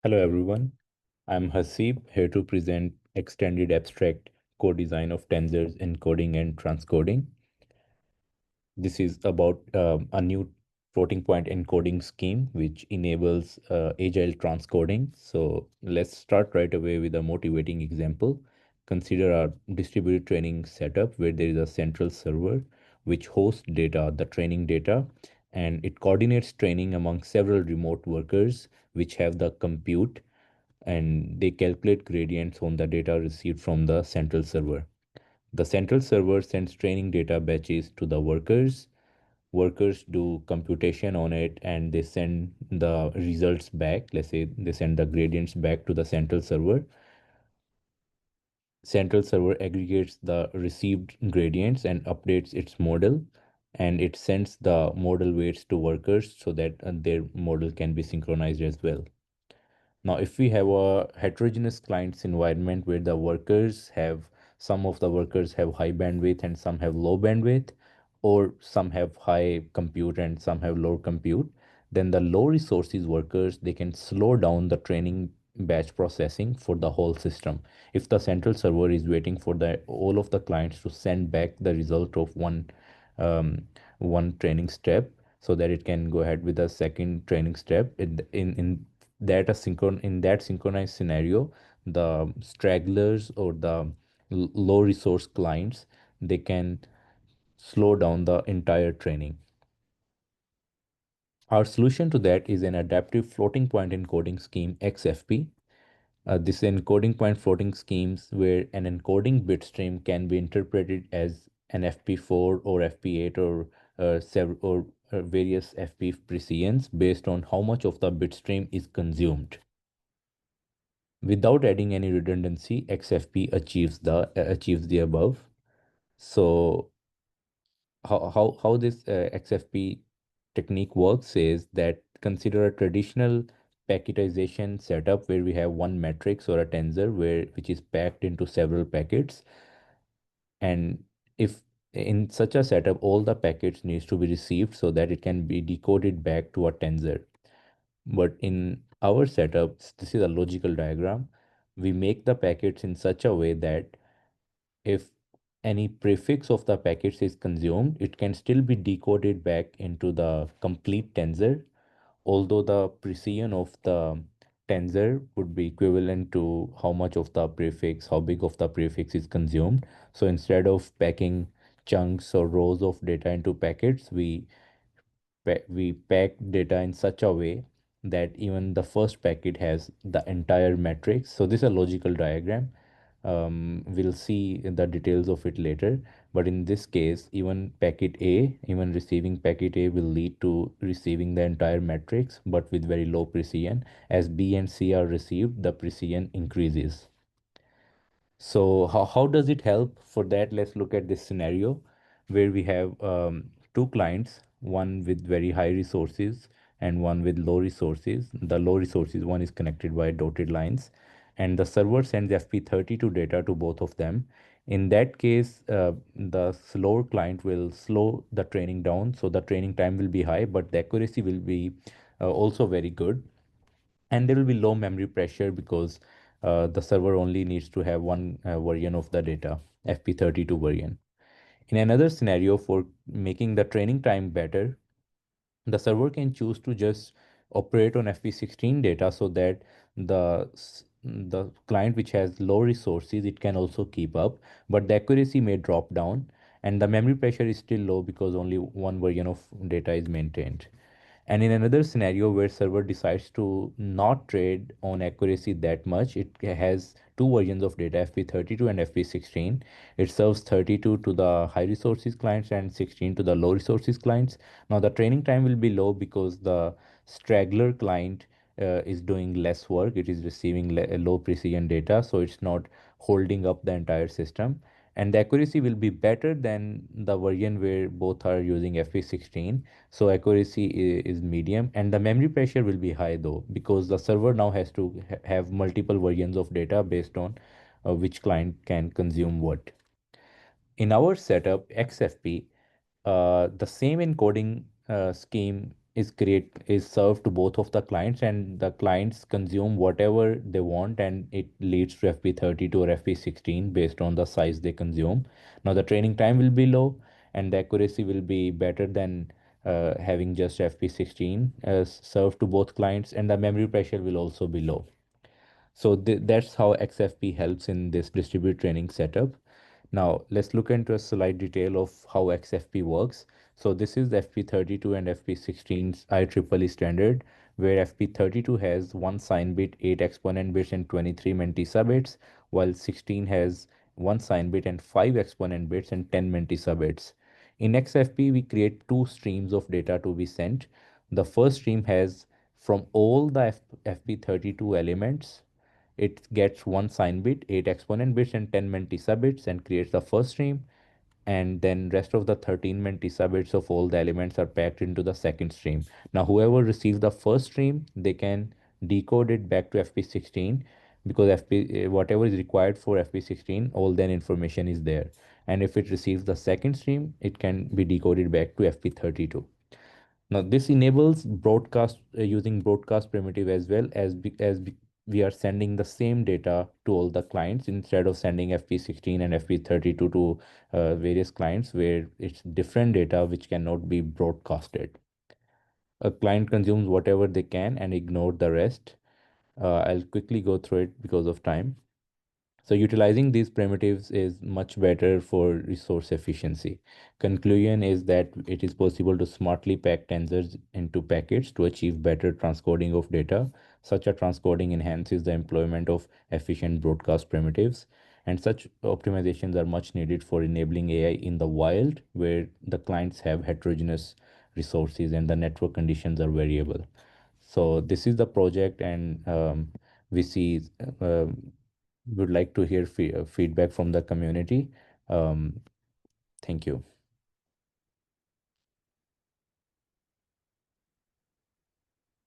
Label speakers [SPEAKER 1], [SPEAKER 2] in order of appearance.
[SPEAKER 1] Hello everyone, I'm Hasib here to present extended abstract co-design of tensors encoding and transcoding. This is about a new floating point encoding scheme which enables agile transcoding. So let's start right away with a motivating example. Consider a distributed training setup where there is a central server which hosts data, the training data, and it coordinates training among several remote workers which have the compute, and they calculate gradients on the data received from the central server. The central server sends training data batches to the workers. Workers do computation on it and they send the results back. Let's say they send the gradients back to the central server. Central server aggregates the received gradients and updates its model, and it sends the model weights to workers so that their model can be synchronized as well. Now, if we have a heterogeneous clients environment where some of the workers have high bandwidth and some have low bandwidth, or some have high compute and some have low compute, then the low resources workers, they can slow down the training batch processing for the whole system. If the central server is waiting for the all of the clients to send back the result of um, one training step so that it can go ahead with the second training step, in that synchronized scenario, the stragglers or the low resource clients, they can slow down the entire training. Our solution to that is an adaptive floating point encoding scheme, XFP. This encoding point floating schemes where an encoding bit stream can be interpreted as an FP4 or FP8 or various FP precisions based on how much of the bit stream is consumed. Without adding any redundancy, XFP achieves the above. So how this XFP technique works is that consider a traditional packetization setup where we have one matrix or a tensor which is packed into several packets, and if in such a setup all the packets needs to be received so that it can be decoded back to a tensor. But in our setups, this is a logical diagram. We make the packets in such a way that if any prefix of the packets is consumed, it can still be decoded back into the complete tensor, although the precision of the tensor would be equivalent to how much of the prefix, how big of the prefix is consumed. So instead of packing chunks or rows of data into packets, we pack data in such a way that even the first packet has the entire matrix. So this is a logical diagram. We'll see the details of it later. But in this case, even receiving packet A will lead to receiving the entire matrix, but with very low precision. As B and C are received, the precision increases. So how does it help? For that, let's look at this scenario where we have two clients, one with very high resources and one with low resources. The low resources one is connected by dotted lines, and the server sends FP32 data to both of them. In that case, the slower client will slow the training down, so the training time will be high, but the accuracy will be also very good, and there will be low memory pressure because the server only needs to have one version of the data, FP32 version. In another scenario, for making the training time better, the server can choose to just operate on FP16 data so that the client which has low resources, it can also keep up, but the accuracy may drop down and the memory pressure is still low because only one version of data is maintained. And in another scenario where server decides to not trade on accuracy that much, it has two versions of data, FP32 and FP16. It serves 32 to the high resources clients and 16 to the low resources clients. Now the training time will be low because the straggler client is doing less work. It is receiving low precision data, so it's not holding up the entire system. And the accuracy will be better than the version where both are using FP16, so accuracy is medium, and the memory pressure will be high though because the server now has to have multiple versions of data based on which client can consume what. In our setup XFP, the same encoding scheme is served to both of the clients, and the clients consume whatever they want, and it leads to FP32 or FP16 based on the size they consume. Now the training time will be low, and the accuracy will be better than having just FP16 served to both clients, and the memory pressure will also be low. So that's how XFP helps in this distributed training setup. Now let's look into a slight detail of how XFP works. So this is the FP32 and FP16's IEEE standard, where FP32 has one sign bit, 8 exponent bits, and 23 mantissa bits, while 16 has one sign bit and 5 exponent bits and 10 mantissa bits. In XFP, we create two streams of data to be sent. The first stream has from all the FP32 elements, it gets one sign bit, 8 exponent bits, and 10 mantissa bits, and creates the first stream. And then rest of the 13 mantissa bits of all the elements are packed into the second stream. Now, whoever receives the first stream, they can decode it back to FP16, because whatever is required for FP16, all that information is there. And if it receives the second stream, it can be decoded back to FP32. Now, this enables broadcast using broadcast primitive as well we are sending the same data to all the clients instead of sending FP16 and FP32 to various clients where it's different data which cannot be broadcasted. A client consumes whatever they can and ignore the rest. I'll quickly go through it because of time. So utilizing these primitives is much better for resource efficiency. Conclusion is that it is possible to smartly pack tensors into packets to achieve better transcoding of data. Such a transcoding enhances the employment of efficient broadcast primitives, and such optimizations are much needed for enabling AI in the wild, where the clients have heterogeneous resources and the network conditions are variable. So this is the project, and we see uh, would like to hear feedback from the community. Um, Thank you.